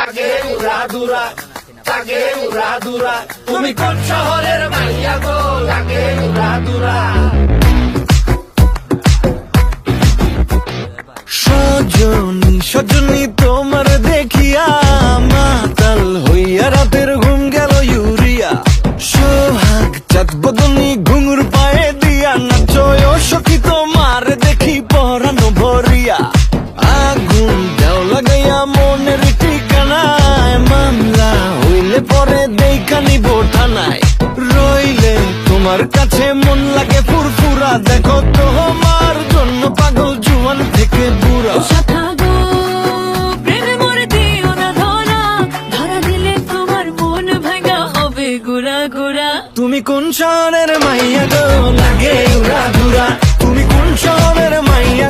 লাগে উড়াদুরা, লাগে উড়াদুরা। তুমি কোন শহরের মাইয়া গো, লাগে উড়াদুরা। সজনী সজনী তোমার দেখিয়া মাতাল হইয়া রাতের ঘুম গেল ইউরিয়া। সোহাগ চাঁদ বদনী ঘুঙুর পায়ে দিয়া নাচয় সখী তোমার দেখি পরানো ভরিয়া। আগুন দেও লাগাইয়া মনের ঠিকানায়, মামলা হইলে পরে দেখা নিব থানায়। রইলে তোমার কাছে মন লাগে ফুরফুরা, দেখো তোমার জন্য পাগল জুয়ান থেকে বুড়া। শাখা গো প্রেমে মরে দিও না ধরা, ধরা দিলে তোমার মন ভাঙা হবে গুড়া গুড়া। তুমি কোন শহরের মাইয়া গো, লাগে উড়াদুরা। তুমি কোন শহরের মাইয়া